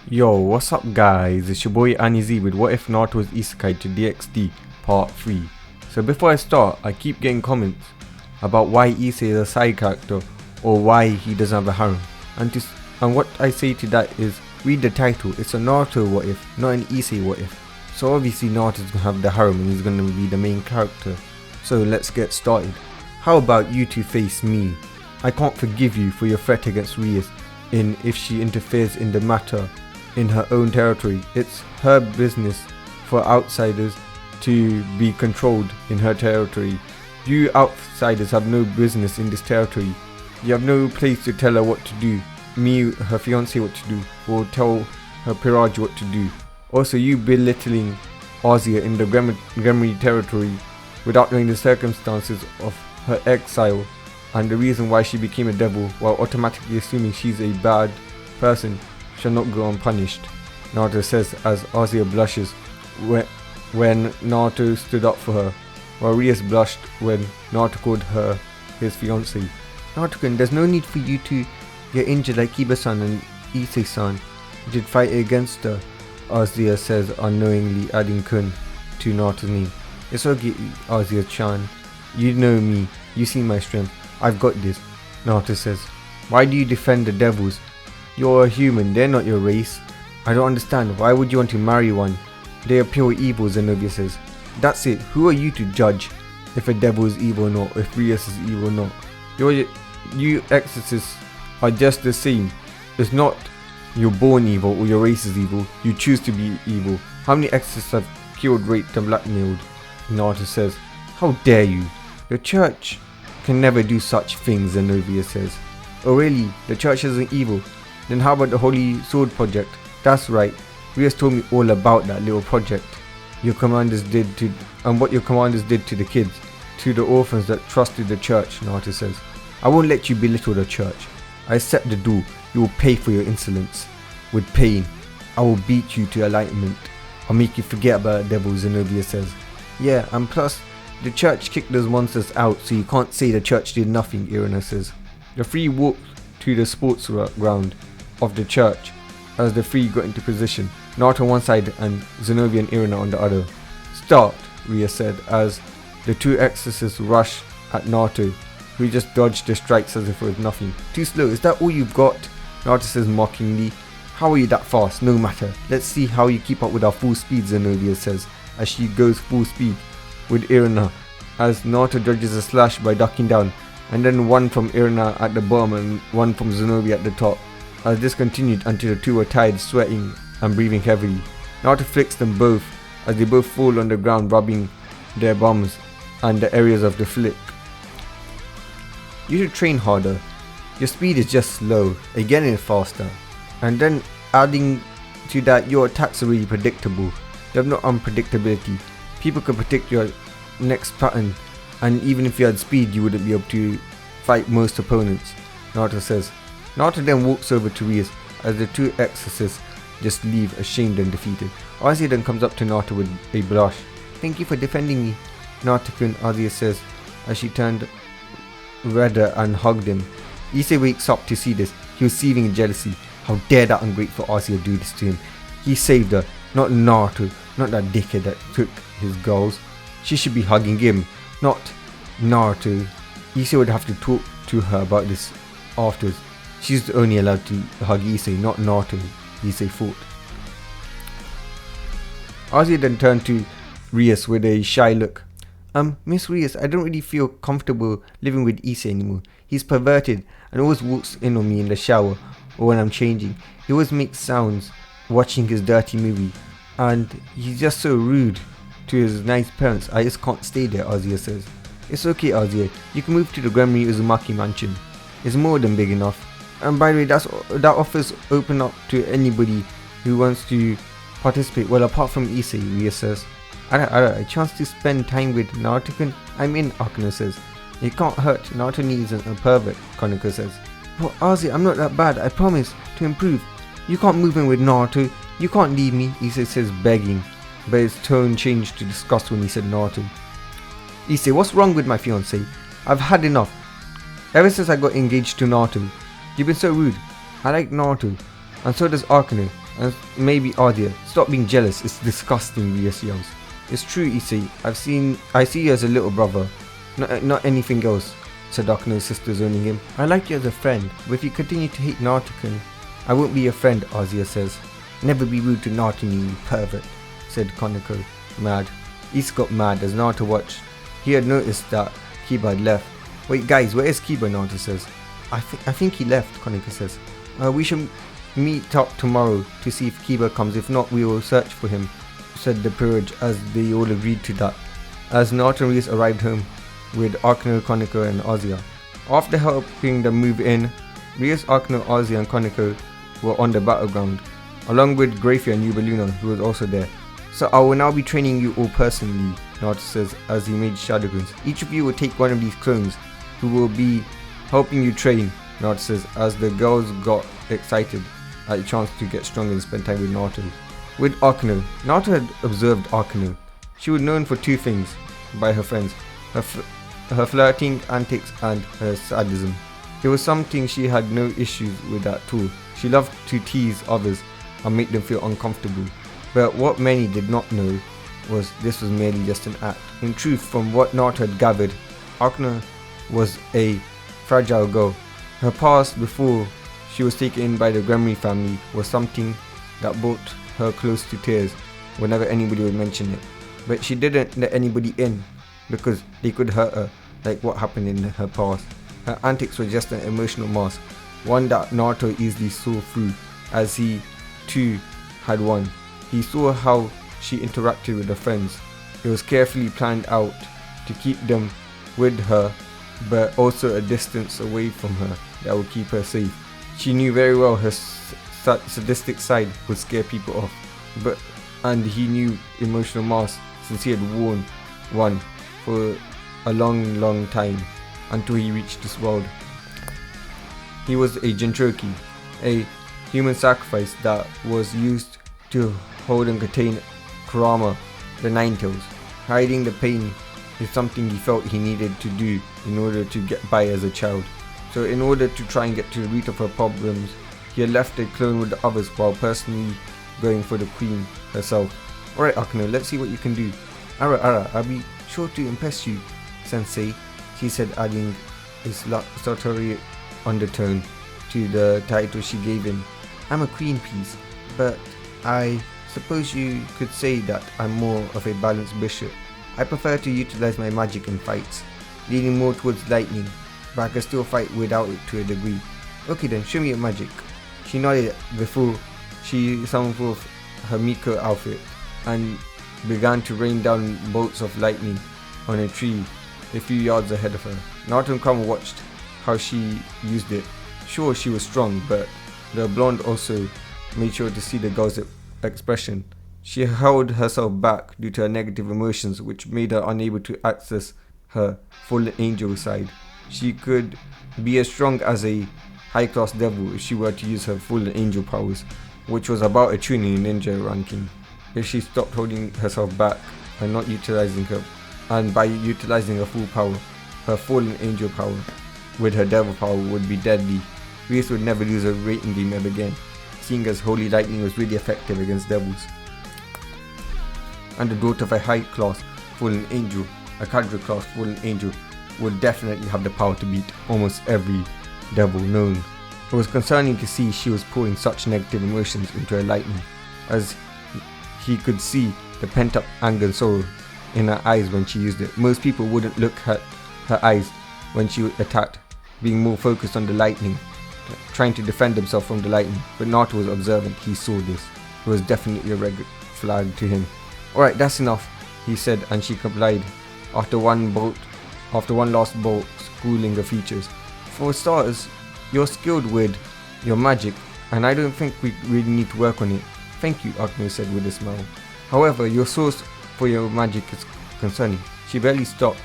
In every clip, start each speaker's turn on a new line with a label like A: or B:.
A: Yo, what's up guys, it's your boy Aniz with What If Naruto was Isekai to DxD Part 3. So before I start, I keep getting comments about why Issei is a side character or why he doesn't have a harem. And what I say to that is, read the title, it's a Naruto what if, not an Issei what if. So obviously Naruto's gonna have the harem and he's gonna be the main character. So let's get started. How about you two face me? I can't forgive you for your threat against Rias if she interferes in the matter in her own territory. It's her business for outsiders to be controlled in her territory. You outsiders have no business in this territory. You have no place to tell her what to do. Me, her fiance, what to do, or tell her peerage what to do. Also, you belittling Azia in the Gremry territory without knowing the circumstances of her exile and the reason why she became a devil, while automatically assuming she's a bad person, shall not go unpunished, Naruto says as Azia blushes when Naruto stood up for her, while Rias blushed when Naruto called her his fiancée. Naruto-kun, there's no need for you to get injured like Kiba-san and Issei-san did fight against her, Azia says, unknowingly adding kun to Naruto's name. It's okay, Azia-chan. You know me, you see my strength. I've got this, Naruto says. Why do you defend the devils? You're a human, they're not your race. I don't understand, why would you want to marry one? They are pure evil, Zenobia says. That's it, who are you to judge if a devil is evil or not, if Rias is evil or not? You exorcists are just the same. It's not you're born evil or your race is evil, you choose to be evil. How many exorcists have killed, raped and blackmailed? Naruto says. How dare you? Your church can never do such things, Zenobia says. Oh really? The church isn't evil? Then how about the Holy Sword Project? That's right, Rias told me all about that little project what your commanders did to the kids, to the orphans that trusted the church, Naruto says. I won't let you belittle the church. I set the door, you will pay for your insolence. With pain, I will beat you to enlightenment. I'll make you forget about the devil, Zenobia says. Yeah, and plus, the church kicked those monsters out, so you can't say the church did nothing, Irina says. The three walked to the sports ground of the church as the three got into position, Naruto on one side and Zenobia and Irina on the other. Start, Rias said as the two exorcists rushed at Naruto, who just dodged the strikes as if it was nothing. Too slow, is that all you've got? Naruto says mockingly. How are you that fast? No matter. Let's see how you keep up with our full speed, Zenobia says as she goes full speed with Irina as Naruto dodges a slash by ducking down, and then one from Irina at the bottom and one from Zenobia at the top. As this continued until the two were tired, sweating and breathing heavily. Naruto flicks them both as they both fall on the ground, rubbing their bums and the areas of the flick. You should train harder. Your speed is just slow, getting faster. And then adding to that, your attacks are really predictable. They have no unpredictability. People can predict your next pattern, and even if you had speed you wouldn't be able to fight most opponents, Naruto says. Naruto then walks over to Rias as the two exorcists just leave ashamed and defeated. Azia then comes up to Naruto with a blush. Thank you for defending me, Naruto-kun, Azia says as she turned redder and hugged him. Issei wakes up to see this. He was seething in jealousy. How dare that ungrateful Azia do this to him? He saved her, not Naruto, not that dickhead that took his girls. She should be hugging him, not Naruto. Issei would have to talk to her about this afterwards. She's only allowed to hug Issei, not Naruto, Issei thought. Azia then turned to Rias with a shy look. Miss Rias, I don't really feel comfortable living with Issei anymore. He's perverted and always walks in on me in the shower or when I'm changing. He always makes sounds watching his dirty movie, and he's just so rude to his nice parents. I just can't stay there, Azia says. It's okay, Azia, you can move to the Gremry Uzumaki mansion. It's more than big enough. And by the way, that offers open up to anybody who wants to participate. Well, apart from Issei, Rias says. A chance to spend time with Naruto-kun? I'm in, Akeno says. It can't hurt, Naruto needs a pervert, Konoko says. But Azia, I'm not that bad, I promise to improve. You can't move in with Naruto, you can't leave me, Issei says, begging. But his tone changed to disgust when he said Naruto. Issei, what's wrong with my fiancé? I've had enough. Ever since I got engaged to Naruto, you've been so rude. I like Naruto, and so does Akeno. And maybe Ardia. Stop being jealous, it's disgusting, Rias yells. It's true, Issei. I see you as a little brother. Not anything else, said Akeno's sister, zoning him. I like you as a friend, but if you continue to hate Naruto, I won't be your friend, Azia says. Never be rude to Naruto, you pervert, said Konako, mad. Issei got mad as Naruto watched. He had noticed that Kiba had left. Wait guys, where is Kiba? Naruto says. I think he left, Konako says. We should meet up tomorrow to see if Kiba comes. If not, we will search for him, said the peerage, as they all agreed to that. As Naruto and Rias arrived home with Akeno, Konako and Azia. After helping them move in, Rias, Akeno, Azia and Konako were on the battleground, along with Grafia and Yubaluna, who was also there. So I will now be training you all personally, Naruto says as he made shadow clones. Each of you will take one of these clones who will be helping you train, Naruto says as the girls got excited at the chance to get stronger and spend time with Naruto. With Akeno, Naruto had observed Akeno. She was known for two things by her friends, her flirting antics and her sadism. It was something she had no issues with at all. She loved to tease others and make them feel uncomfortable. But what many did not know was this was merely just an act. In truth, from what Naruto had gathered, Akeno was a fragile girl. Her past before she was taken in by the Gremry family was something that brought her close to tears whenever anybody would mention it. But she didn't let anybody in because they could hurt her, like what happened in her past. Her antics were just an emotional mask, one that Naruto easily saw through, as he too had one. He saw how she interacted with her friends. It was carefully planned out to keep them with her, but also a distance away from her that would keep her safe. She knew very well her sadistic side would scare people off, and he knew emotional mask since he had worn one for a long time until he reached this world. He was a Jinchoki, a human sacrifice that was used to hold and contain Kurama, the Nine Tails. Hiding the pain is something he felt he needed to do in order to get by as a child. So in order to try and get to the root of her problems, he had left a clone with the others while personally going for the queen herself. Alright Akeno, let's see what you can do. Ara, I'll be sure to impress you, sensei, she said, adding a stuttery undertone to the title she gave him. I'm a queen piece, but I suppose you could say that I'm more of a balanced bishop. I prefer to utilize my magic in fights, leaning more towards lightning, but I can still fight without it to a degree. Okay then, show me your magic. She nodded before she summoned forth her Miko outfit and began to rain down bolts of lightning on a tree a few yards ahead of her. Naruto and Kurama watched how she used it. Sure, she was strong, but the blonde also made sure to see the girl's expression. She held herself back due to her negative emotions, which made her unable to access her full angel side. She could be as strong as a high-class devil if she were to use her full angel powers, which was about a tuning ninja ranking. If she stopped holding herself back and not utilizing her, and by utilizing her full power, her fallen angel power, with her devil power would be deadly. Rias would never lose a rating game ever again, seeing as holy lightning was really effective against devils. And the daughter of a high-class fallen angel, a cadre class fallen angel, would definitely have the power to beat almost every devil known. It was concerning to see she was pouring such negative emotions into her lightning, as he could see the pent-up anger and sorrow in her eyes when she used it. Most people wouldn't look at her eyes when she attacked, being more focused on the lightning, trying to defend himself from the lightning, but Naruto was observant. He saw this. It was definitely a red flag to him. Alright, that's enough, he said, and she complied after one last bolt schooling the features. For starters, you're skilled with your magic, and I don't think we really need to work on it. Thank you, Akeno said with a smile. However, your source for your magic is concerning. She barely stopped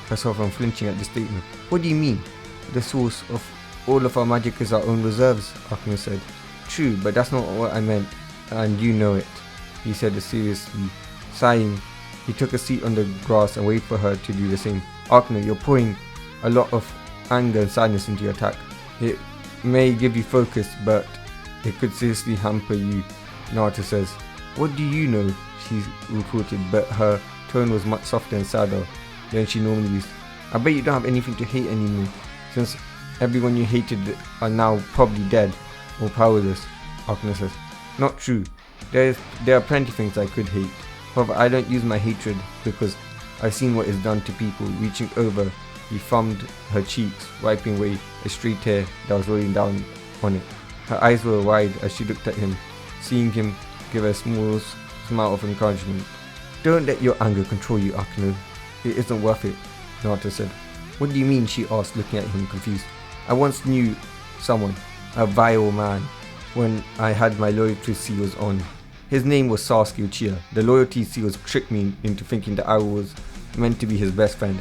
A: herself from flinching at this statement. What do you mean? The source of all of our magic is our own reserves, Akeno said. True, but that's not what I meant, and you know it, he said seriously. Sighing, he took a seat on the grass and waited for her to do the same. Akeno, you're pouring a lot of anger and sadness into your attack. It may give you focus, but it could seriously hamper you Naruto says. What do you know? She retorted, but her tone was much softer and sadder than she normally used. I bet you don't have anything to hate anymore, since everyone you hated are now probably dead or powerless, Akeno says. Not true. There are plenty of things I could hate. However, I don't use my hatred because I've seen what is done to people. Reaching over, he thumbed her cheeks, wiping away a stray tear that was rolling down on it. Her eyes were wide as she looked at him, seeing him give a small smile of encouragement. Don't let your anger control you, Akeno. It isn't worth it, Naruto said. What do you mean? She asked, looking at him confused. I once knew someone, a vile man, when I had my loyalty seals on. His name was Sasuke Uchiha. The loyalty seals tricked me into thinking that I was meant to be his best friend.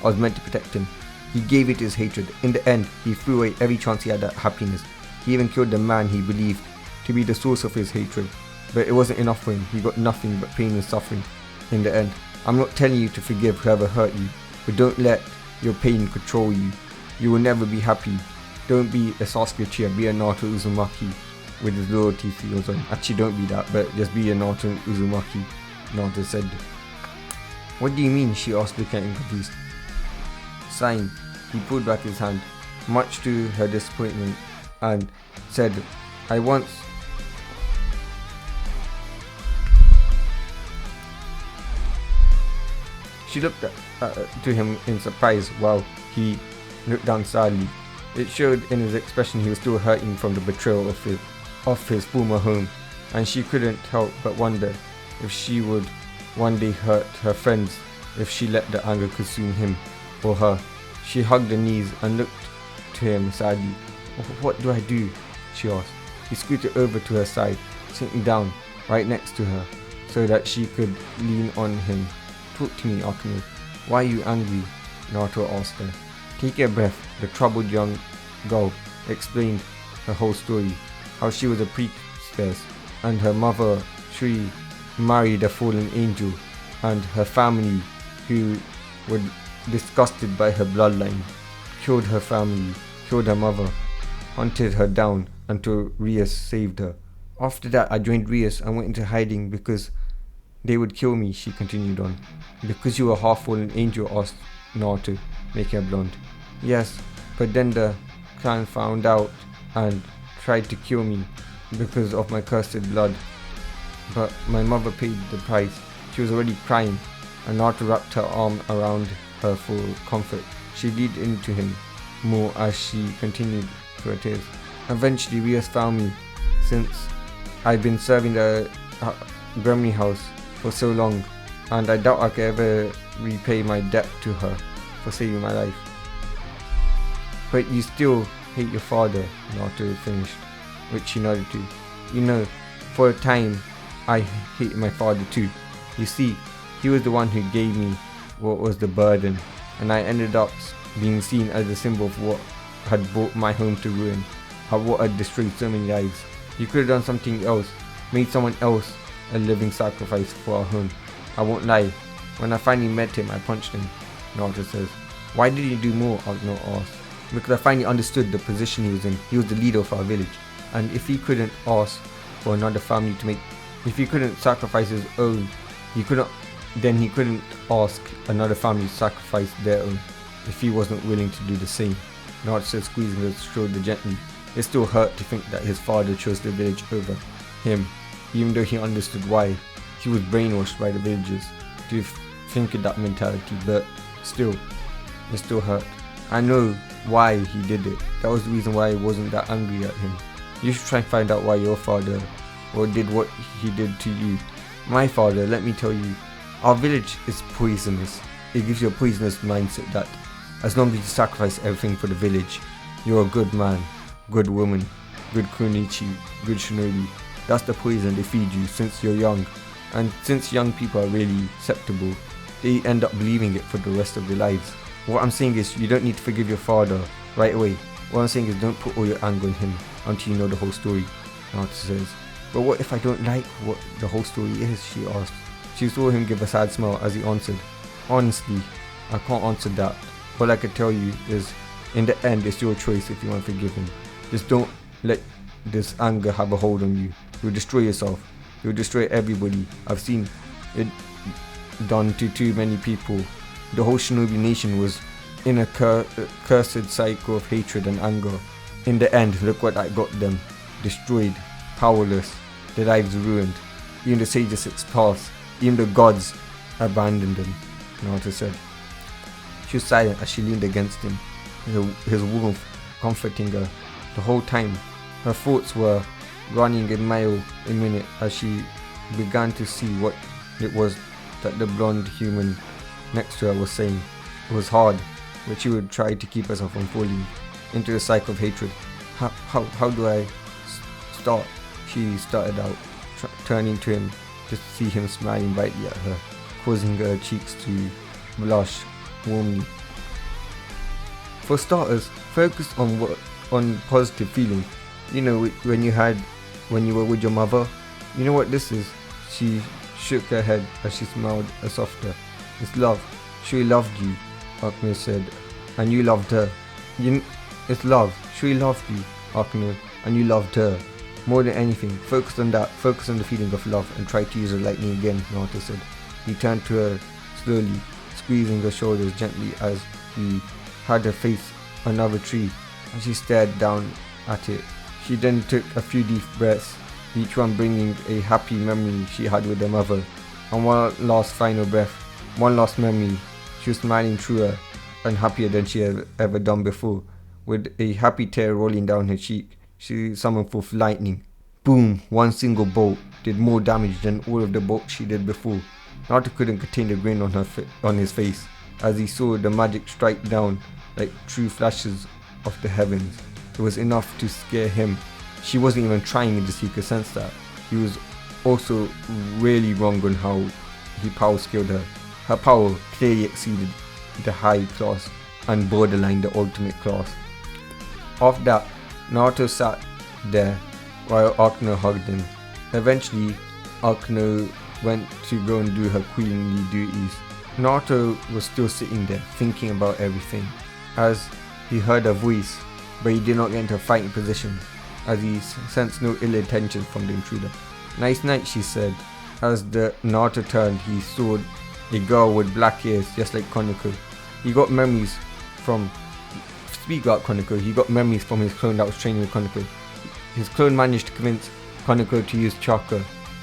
A: I was meant to protect him. He gave it his hatred. In the end, he threw away every chance he had at happiness. He even killed the man he believed to be the source of his hatred. But it wasn't enough for him. He got nothing but pain and suffering in the end. I'm not telling you to forgive whoever hurt you, but don't let your pain control you. You will never be happy. Don't be a Sasuke Uchiha, be a Naruto Uzumaki with his loyalty seals on. Actually, don't be that, but just be a Naruto Uzumaki, Naruto said. What do you mean? She asked, looking at him confused. Sign. He pulled back his hand, much to her disappointment, and said, I once... She looked to him in surprise while he looked down sadly. It showed in his expression he was still hurting from the betrayal of his former home, and she couldn't help but wonder if she would one day hurt her friends if she let the anger consume him or her. She hugged her knees and looked to him sadly. What do I do? She asked. He scooted over to her side, sitting down right next to her so that she could lean on him. Talk to me, Akeno. Why are you angry? Naruto asked her. Taking a breath, the troubled young girl explained her whole story. How she was a priestess and her mother, Shui, married a fallen angel, and her family, who were disgusted by her bloodline, killed her family, killed her mother, hunted her down until Rias saved her. After that, I joined Rias and went into hiding because they would kill me, she continued on. Because you were half-fallen angel? Asked Naruto, making her blonde. Yes, but then the clan found out and tried to kill me because of my cursed blood. But my mother paid the price. She was already crying, and Naruto wrapped her arm around her for comfort. She leaned into him more as she continued through her tears. Eventually, Rias found me, since I'd been serving the Gremlin house for so long, and I doubt I could ever repay my debt to her for saving my life. But you still hate your father, Naruto finished, which she nodded to. You know, for a time, I hated my father too. You see, he was the one who gave me what was the burden, and I ended up being seen as a symbol of what had brought my home to ruin, of what had destroyed so many lives. You could have done something else, made someone else a living sacrifice for our home. I won't lie, when I finally met him, I punched him, Naruto says. Why did you do more? Akeno asked. Because I finally understood the position he was in. He was the leader of our village, and if he couldn't ask for another family to make, if he couldn't sacrifice his own, he couldn't ask another family to sacrifice their own if he wasn't willing to do the same. Naruto said, squeezing his shoulder gently. It still hurt to think that his father chose the village over him, even though he understood why. He was brainwashed by the villagers to think of that mentality, but still, it still hurt. I know why he did it. That was the reason why I wasn't that angry at him. You should try and find out why your father did what he did to you. My father, let me tell you, our village is poisonous. It gives you a poisonous mindset that as long as you sacrifice everything for the village, you're a good man, good woman, good kunichi, good shinobi. That's the poison they feed you since you're young. And since young people are really susceptible, they end up believing it for the rest of their lives. What I'm saying is, you don't need to forgive your father right away. What I'm saying is, don't put all your anger on him until you know the whole story, Naruto says. But what if I don't like what the whole story is? She asked. She saw him give a sad smile as he answered. Honestly, I can't answer that. All I can tell you is, in the end, it's your choice if you want to forgive him. Just don't let this anger have a hold on you. You'll destroy yourself. He'll destroy everybody. I've seen it done to too many people. The whole shinobi nation was in a cursed cycle of hatred and anger. In the end, look what that got them. Destroyed, powerless, their lives ruined. Even the sages expulsed, even the gods abandoned them, Naruto said. She was silent as she leaned against him, his warmth comforting her. The whole time, her thoughts were running a mile a minute as she began to see what it was that the blonde human next to her was saying. It was hard, but she would try to keep herself from falling into the cycle of hatred. How do I start? She started out, turning to him to see him smiling brightly at her, causing her cheeks to blush warmly. For starters, focus on positive feelings. You know, when you were with your mother. You know what this is? She shook her head as she smiled softer. It's love. She loved you, Akeno said, and you loved her. It's love. She loved you, Akeno, and you loved her. More than anything, focus on that. Focus on the feeling of love and try to use her lightning again, Naruto said. He turned to her slowly, squeezing her shoulders gently as he had her face another tree, and she stared down at it. She then took a few deep breaths, each one bringing a happy memory she had with her mother. And one last final breath, one last memory. She was smiling through her, and happier than she had ever done before. With a happy tear rolling down her cheek, she summoned forth lightning. Boom! One single bolt did more damage than all of the bolts she did before. Naruto couldn't contain the grin on his face as he saw the magic strike down like true flashes of the heavens. It was enough to scare him. She wasn't even trying, just he could sense that. He was also really wrong on how he power scaled her. Her power clearly exceeded the high class and borderline the ultimate class. After that, Naruto sat there while Akeno hugged him. Eventually, Akeno went to go and do her queenly duties. Naruto was still sitting there thinking about everything as he heard a voice, but he did not get into a fighting position as he sensed no ill intention from the intruder. Nice night, she said. As the Naruto turned, he saw a girl with black ears just like Konoko. He got memories from he got memories from his clone that was training with Konoko. His clone managed to convince Konoko to use chakra.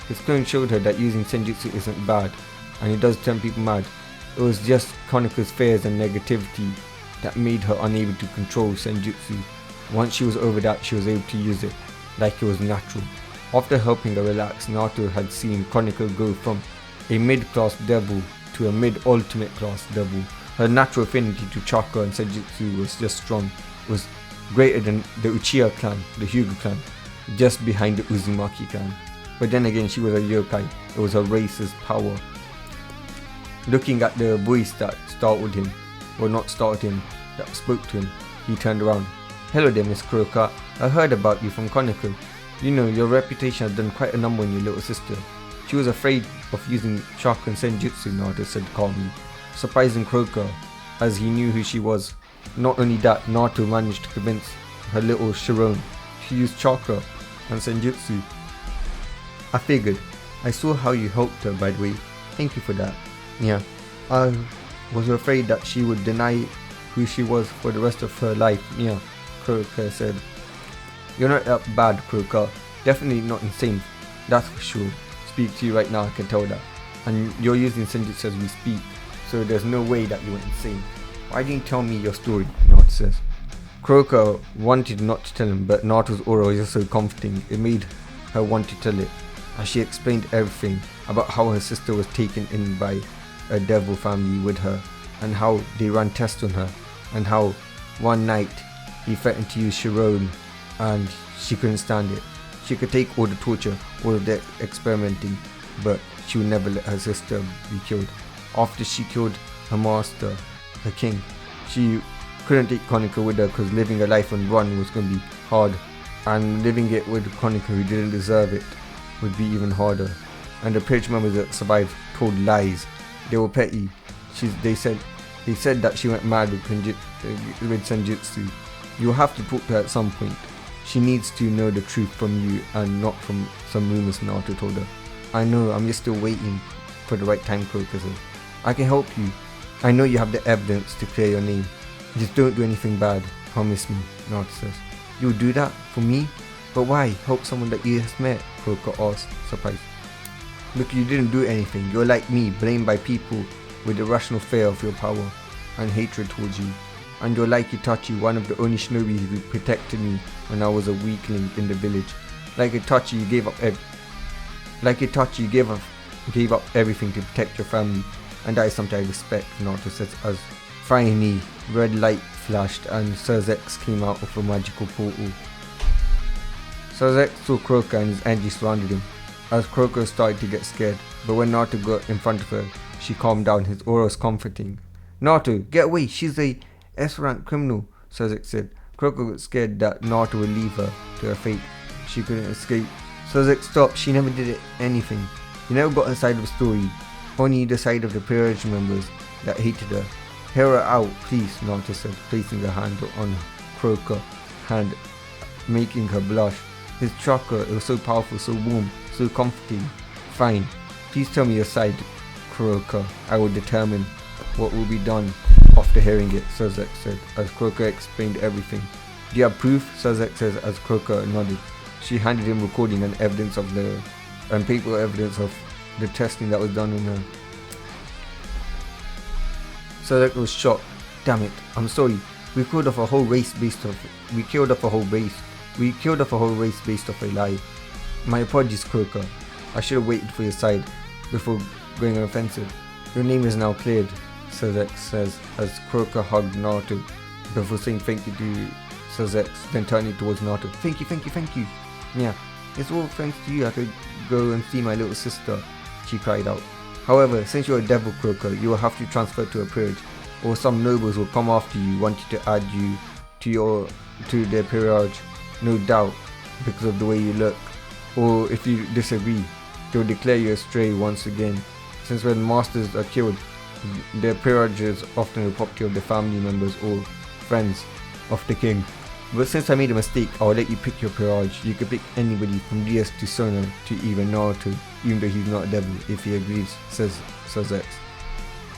A: His clone showed her that using senjutsu isn't bad, and it does turn people mad. It was just Konoko's fears and negativity that made her unable to control senjutsu. Once she was over that, she was able to use it like it was natural. After helping her relax, Naruto had seen Konoko go from a mid-class devil to a mid-ultimate class devil. Her natural affinity to chakra and senjutsu was just strong. It was greater than the Uchiha clan, the Hyuga clan, just behind the Uzumaki clan. But then again, she was a yokai. It was her race's power. Looking at the voice that startled him, or not startled him, that spoke to him, he turned around. Hello there, Miss Kuroka. I heard about you from Konoko. You know, your reputation has done quite a number on your little sister. She was afraid of using chakra and senjutsu, Naruto said calmly, surprising Kuroka as he knew who she was. Not only that, Naruto managed to convince her little Sharon to use chakra and senjutsu. I figured. I saw how you helped her, by the way. Thank you for that. Yeah, I was afraid that she would deny who she was for the rest of her life. Yeah, Kuroka said. You're not that bad, Kuroka. Definitely not insane. That's for sure. Speak to you right now, I can tell that. And you're using senjutsu as we speak, so there's no way that you went insane. Why didn't you tell me your story? Naruto says. Kuroka wanted not to tell him, but Naruto's aura was just so comforting, it made her want to tell it. As she explained everything about how her sister was taken in by a devil family with her, and how they ran tests on her, and how one night he threatened to use Sharon and she couldn't stand it. She could take all the torture, all of the experimenting, but she would never let her sister be killed. After she killed her master, her king, she couldn't take Konoko with her because living her life on run was going to be hard, and living it with Konoko who didn't deserve it would be even harder. And the peerage members that survived told lies. They were petty. They said that she went mad with senjutsu. You'll have to talk to her at some point. She needs to know the truth from you and not from some rumors, Naruto told her. I know, I'm just still waiting for the right time, Kuroka says. I can help you. I know you have the evidence to clear your name. Just don't do anything bad. Promise me, Naruto says. You'll do that? For me? But why? Help someone that you just met? Kuroka asked, surprised. Look, you didn't do anything. You're like me, blamed by people with irrational fear of your power and hatred towards you. And you're like Itachi, one of the only shinobi who protected me when I was a weakling in the village. Like Itachi, you gave up everything to protect your family, and that is something I respect, Naruto says as finally red light flashed and Sirzex came out of a magical portal. Sirzex saw Kuroka and his energy surrounded him, as Kuroka started to get scared, but when Naruto got in front of her, she calmed down. His aura was comforting. Naruto, get away, she's a S-rank criminal, Sirzex said. Kuroka got scared that Naruto would leave her to her fate. She couldn't escape. Sirzex stopped. She never did anything. He never got her side of the story, only the side of the peerage members that hated her. Hear her out, please, Naruto said, placing her hand on Kuroka's hand, making her blush. His chakra, it was so powerful, so warm, so comforting. Fine, please tell me your side, Kuroka. I will determine what will be done after hearing it, Sirzex said, as Kuroka explained everything. Do you have proof? Sirzex says as Kuroka nodded. She handed him recording and paper evidence of the testing that was done on her. Sirzex was shocked. Damn it, I'm sorry. We killed off a whole race based off a lie. My apologies, Kuroka. I should have waited for your side before going on offensive. Your name is now cleared, Sirzex says as Kuroka hugged Naruto before saying thank you to Sirzex, then turning towards Naruto. Thank you. Yeah, it's all thanks to you I could go and see my little sister, she cried out. However, since you're a devil, Kuroka, you will have to transfer to a peerage, or some nobles will come after you wanting to add you to their peerage, no doubt, because of the way you look. Or if you disagree, they'll declare you a stray once again, since when masters are killed, their peerage is often the property of the family members or friends of the king. But since I made a mistake, I'll let you pick your peerage. You can pick anybody from Rias to Sona to even Naruto, even though he's not a devil, if he agrees, says Sirzex.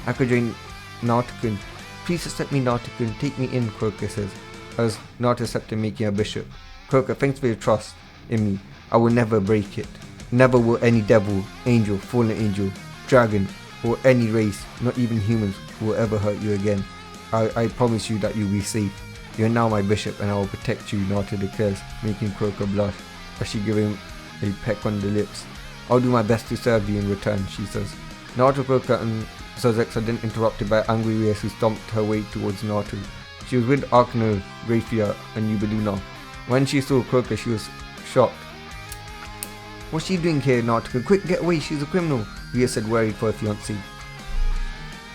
A: I could join Naruto-kun. Please accept me, Naruto-kun. Take me in, Kuroka says, as Naruto accepted making a bishop. Kuroka, thanks for your trust in me. I will never break it. Never will any devil, angel, fallen angel, dragon, or any race, not even humans, will ever hurt you again. I promise you that you'll be safe. You are now my bishop and I will protect you, Naruto declares, making Kuroka blush as she gives him a peck on the lips. I'll do my best to serve you in return, she says. Naruto, Kuroka and Sirzex are then interrupted by angry Rias who stomped her way towards Naruto. She was with Akeno, Grafia and Yubaluna. When she saw Kuroka, she was shocked. What's she doing here, Naruto? Quick, get away, she's a criminal, Rias said, worried for her fiancé.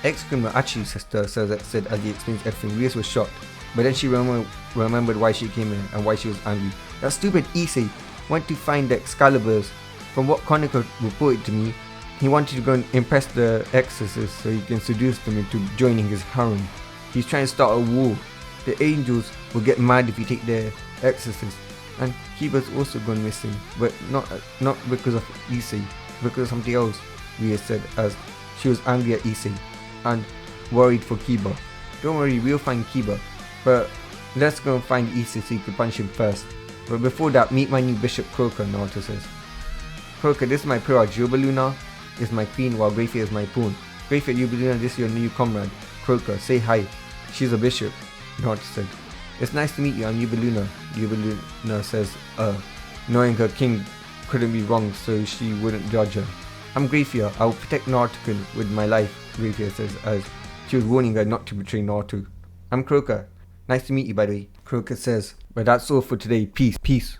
A: Ex-criminal, actually, sister, Sirzex said as he explains everything. Rias was shocked. But then she remembered why she came here and why she was angry. That stupid Issei went to find the Excaliburs. From what Konoha reported to me, he wanted to go and impress the exorcists so he can seduce them into joining his harem. He's trying to start a war. The angels will get mad if you take their exorcist. And Kiba's also gone missing, but not because of Issei, because of something else, Rias said as she was angry at Issei and worried for Kiba. Don't worry, we'll find Kiba. But let's go and find Issei so you can punch him first. But before that, meet my new bishop Kuroka, Naruto says. Kuroka, this is my peerage. Yubaluna is my queen while Grafia is my pawn. Grafia, Yubaluna, this is your new comrade. Kuroka, say hi. She's a bishop, Naruto said. It's nice to meet you, I'm Yubaluna. Yubaluna says, knowing her king couldn't be wrong so she wouldn't judge her. I'm Grafia, I will protect Naruto-kun with my life, Grafia says as she was warning her not to betray Naruto. I'm Kuroka. Nice to meet you, by the way, Kuroka says. But that's all for today. Peace.